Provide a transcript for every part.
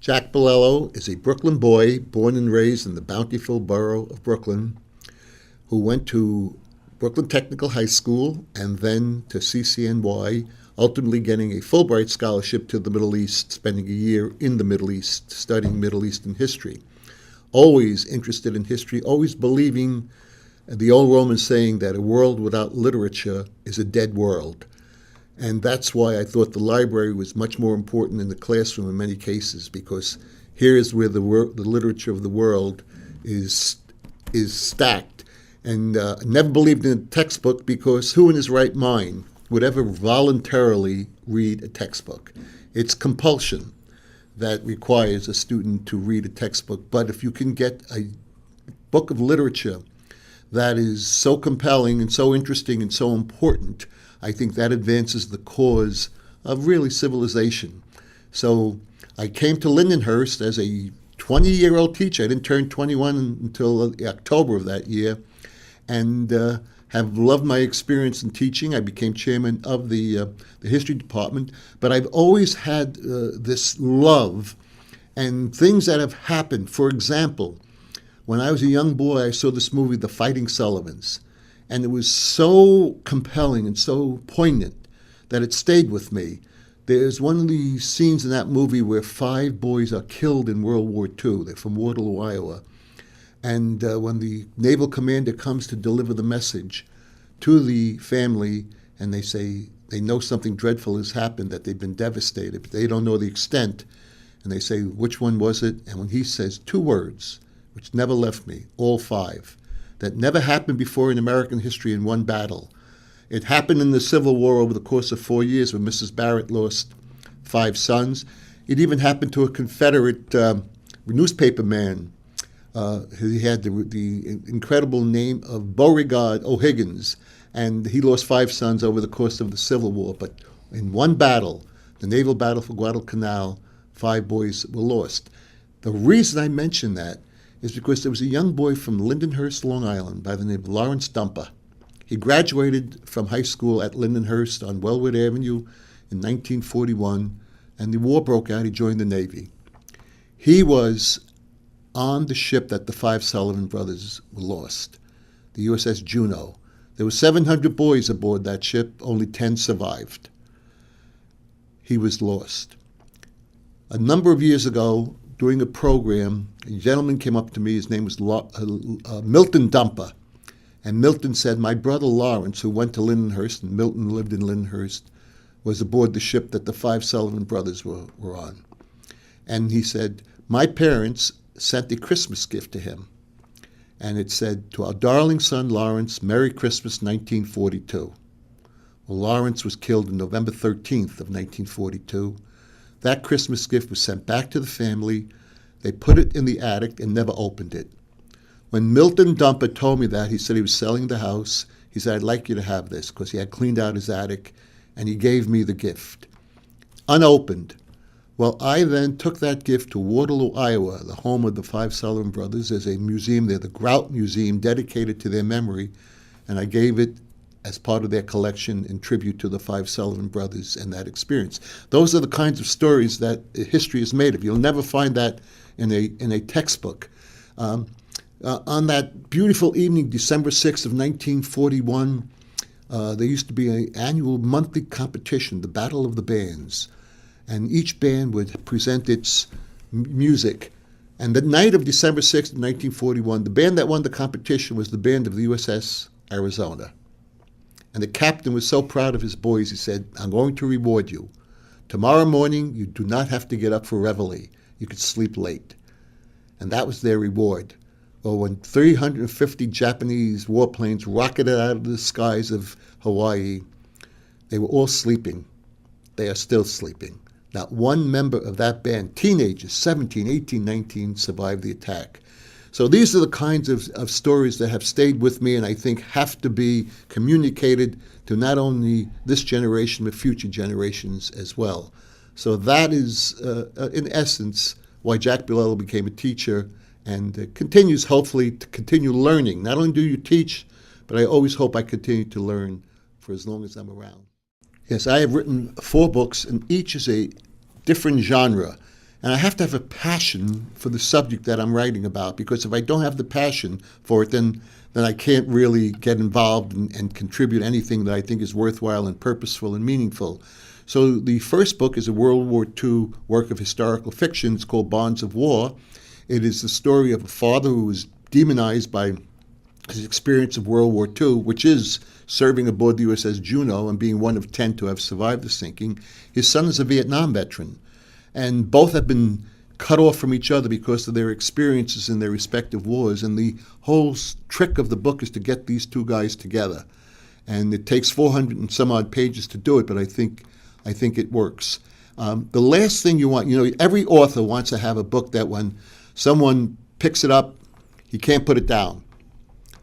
Jack Bilello is a Brooklyn boy born and raised in the bountiful borough of Brooklyn who went to Brooklyn Technical High School and then to CCNY, ultimately getting a Fulbright scholarship to the Middle East, spending a year in the Middle East, studying Middle Eastern history. Always interested in history, always believing the old Roman saying that a world without literature is a dead world. And that's why I thought the library was much more important than the classroom in many cases, because here is where the literature of the world is stacked. And I never believed in a textbook, because who in his right mind would ever voluntarily read a textbook? It's compulsion that requires a student to read a textbook. But if you can get a book of literature that is so compelling and so interesting and so important, I think that advances the cause of really civilization. So I came to Lindenhurst as a 20-year-old teacher. I didn't turn 21 until October of that year, and have loved my experience in teaching. I became chairman of the history department, but I've always had this love and things that have happened. For example, when I was a young boy, I saw this movie, The Fighting Sullivans, and it was so compelling and so poignant that it stayed with me. There's one of the scenes in that movie where 5 boys are killed in World War II. They're from Waterloo, Iowa. And when the naval commander comes to deliver the message to the family, and they say they know something dreadful has happened, that they've been devastated, but they don't know the extent, and they say, which one was it? And when he says 2 words, which never left me, all 5, that never happened before in American history in one battle. It happened in the Civil War over the course of 4 years when Mrs. Barrett lost 5 sons. It even happened to a Confederate newspaper man. He had the incredible name of Beauregard O'Higgins, and he lost 5 sons over the course of the Civil War. But in one battle, the naval battle for Guadalcanal, 5 boys were lost. The reason I mention that is because there was a young boy from Lindenhurst, Long Island, by the name of Lawrence Dumper. He graduated from high school at Lindenhurst on Wellwood Avenue in 1941, and the war broke out. He joined the Navy. He was on the ship that the 5 Sullivan brothers were lost, the USS Juno. There were 700 boys aboard that ship. Only 10 survived. He was lost. A number of years ago, during a program, a gentleman came up to me. His name was Milton Dumper. And Milton said, my brother Lawrence, who went to Lindenhurst, and Milton lived in Lindenhurst, was aboard the ship that the 5 Sullivan brothers were on. And he said, my parents sent a Christmas gift to him. And it said, to our darling son Lawrence, Merry Christmas, 1942. Well, Lawrence was killed on November 13th of 1942. That Christmas gift was sent back to the family. They put it in the attic and never opened it. When Milton Dumper told me that, he said he was selling the house. He said, I'd like you to have this, because he had cleaned out his attic, and he gave me the gift, unopened. Well, I then took that gift to Waterloo, Iowa, the home of the 5 Sullivan brothers. There's a museum there, the Grout Museum, dedicated to their memory, and I gave it as part of their collection in tribute to the 5 Sullivan brothers and that experience. Those are the kinds of stories that history is made of. You'll never find that in a textbook. On that beautiful evening, December 6th of 1941, there used to be an annual monthly competition, the Battle of the Bands, and each band would present its music. And the night of December 6th of 1941, the band that won the competition was the band of the USS Arizona. And the captain was so proud of his boys, he said, I'm going to reward you. Tomorrow morning, you do not have to get up for reveille. You could sleep late. And that was their reward. Well, when 350 Japanese warplanes rocketed out of the skies of Hawaii, they were all sleeping. They are still sleeping. Not one member of that band, teenagers, 17, 18, 19, survived the attack. So these are the kinds of stories that have stayed with me and I think have to be communicated to not only this generation, but future generations as well. So that is, in essence, why Jack Bilello became a teacher and continues, hopefully, to continue learning. Not only do you teach, but I always hope I continue to learn for as long as I'm around. Yes, I have written 4 books, and each is a different genre. And I have to have a passion for the subject that I'm writing about, because if I don't have the passion for it, then I can't really get involved and contribute anything that I think is worthwhile and purposeful and meaningful. So the first book is a World War II work of historical fiction. It's called Bonds of War. It is the story of a father who was demonized by his experience of World War II, which is serving aboard the USS Juno and being one of 10 to have survived the sinking. His son is a Vietnam veteran, and both have been cut off from each other because of their experiences in their respective wars. And the whole trick of the book is to get these two guys together. And it takes 400 and some odd pages to do it, but I think it works. The last thing you want, every author wants to have a book that when someone picks it up, he can't put it down.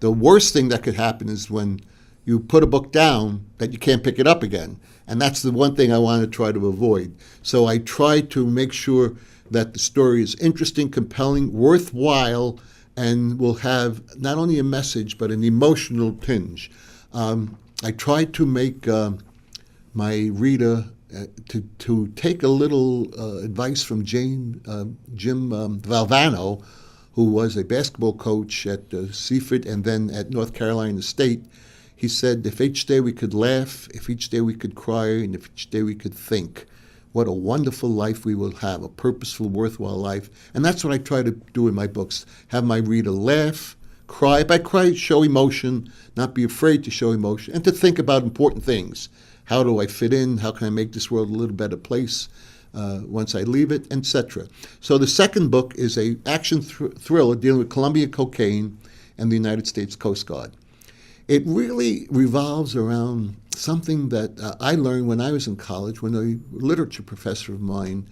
The worst thing that could happen is when you put a book down that you can't pick it up again. And that's the one thing I want to try to avoid. So I try to make sure that the story is interesting, compelling, worthwhile, and will have not only a message, but an emotional tinge. I try to make my reader to take a little advice from Jim Valvano, who was a basketball coach at Seaford and then at North Carolina State. He said, if each day we could laugh, if each day we could cry, and if each day we could think, what a wonderful life we will have, a purposeful, worthwhile life. And that's what I try to do in my books, have my reader laugh, cry. By cry, show emotion, not be afraid to show emotion, and to think about important things. How do I fit in? How can I make this world a little better place once I leave it, etc. So the second book is a action thriller dealing with Colombian cocaine and the United States Coast Guard. It really revolves around something that I learned when I was in college, when a literature professor of mine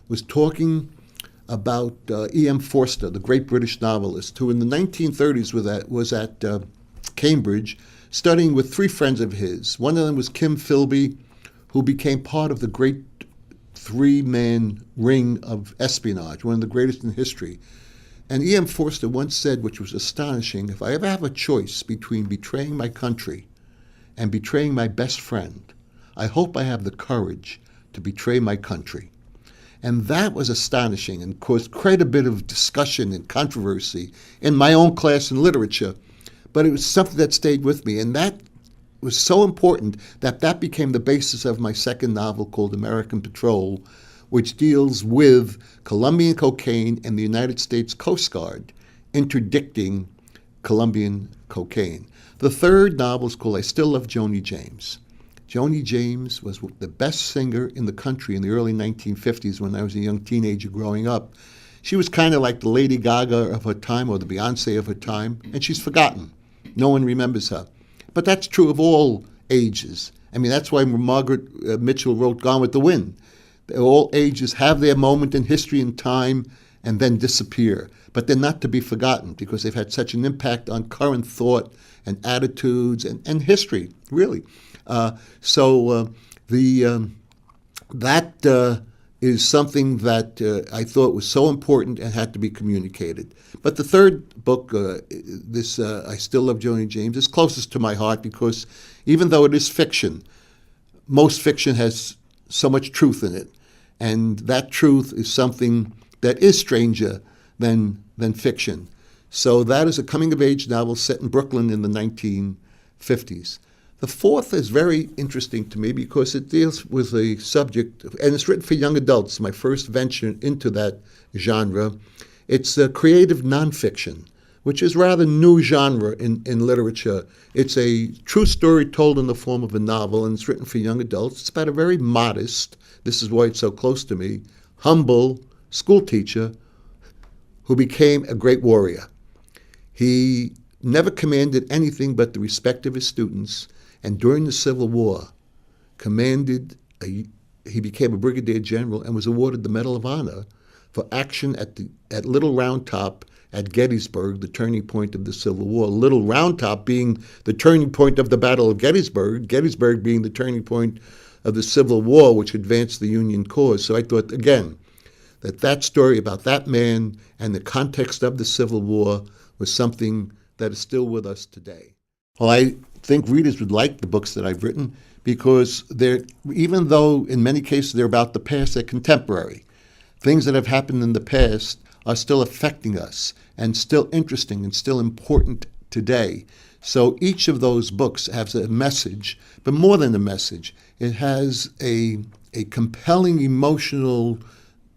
was talking about E.M. Forster, the great British novelist, who in the 1930s was at Cambridge studying with three friends of his. One of them was Kim Philby, who became part of the great three-man ring of espionage, one of the greatest in history. And E.M. Forster once said, which was astonishing, if I ever have a choice between betraying my country and betraying my best friend, I hope I have the courage to betray my country. And that was astonishing and caused quite a bit of discussion and controversy in my own class in literature. But it was something that stayed with me, and that was so important that became the basis of my second novel called American Patrol, which deals with Colombian cocaine and the United States Coast Guard interdicting Colombian cocaine. The third novel is called I Still Love Joni James. Joni James was the best singer in the country in the early 1950s when I was a young teenager growing up. She was kind of like the Lady Gaga of her time or the Beyonce of her time, and she's forgotten. No one remembers her. But that's true of all ages. I mean, that's why Margaret Mitchell wrote Gone with the Wind. All ages have their moment in history and time and then disappear. But they're not to be forgotten because they've had such an impact on current thought and attitudes and history, really. That is something that I thought was so important and had to be communicated. But the third book, I Still Love Joni James, is closest to my heart because even though it is fiction, most fiction has so much truth in it. And that truth is something that is stranger than fiction. So that is a coming-of-age novel set in Brooklyn in the 1950s. The fourth is very interesting to me because it deals with a subject, and it's written for young adults, my first venture into that genre. It's creative nonfiction, which is a rather new genre in literature. It's a true story told in the form of a novel, and it's written for young adults. It's about a very modest, this is why it's so close to me, humble school teacher who became a great warrior. He never commanded anything but the respect of his students, and during the Civil War, he became a brigadier general and was awarded the Medal of Honor for action at Little Round Top at Gettysburg, the turning point of the Civil War. Little Round Top being the turning point of the Battle of Gettysburg, Gettysburg being the turning point of the Civil War, which advanced the Union cause. So I thought, again, that story about that man and the context of the Civil War was something that is still with us today. Well, I think readers would like the books that I've written because even though in many cases they're about the past, they're contemporary. things that have happened in the past are still affecting us and still interesting and still important today. So each of those books has a message, but more than a message, it has a compelling emotional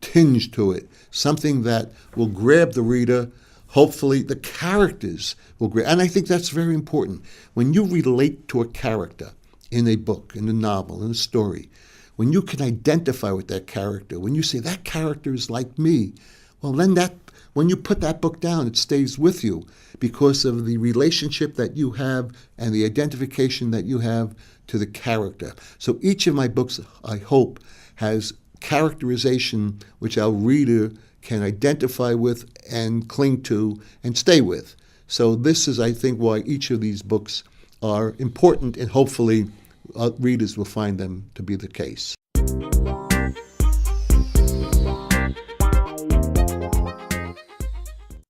tinge to it, something that will grab the reader. Hopefully the characters will grab, and I think that's very important. When you relate to a character in a book, in a novel, in a story, when you can identify with that character, when you say that character is like me, well then when you put that book down, it stays with you because of the relationship that you have and the identification that you have to the character. So each of my books, I hope, has characterization which our reader can identify with and cling to and stay with. So this is, I think, why each of these books are important, and hopefully readers will find them to be the case.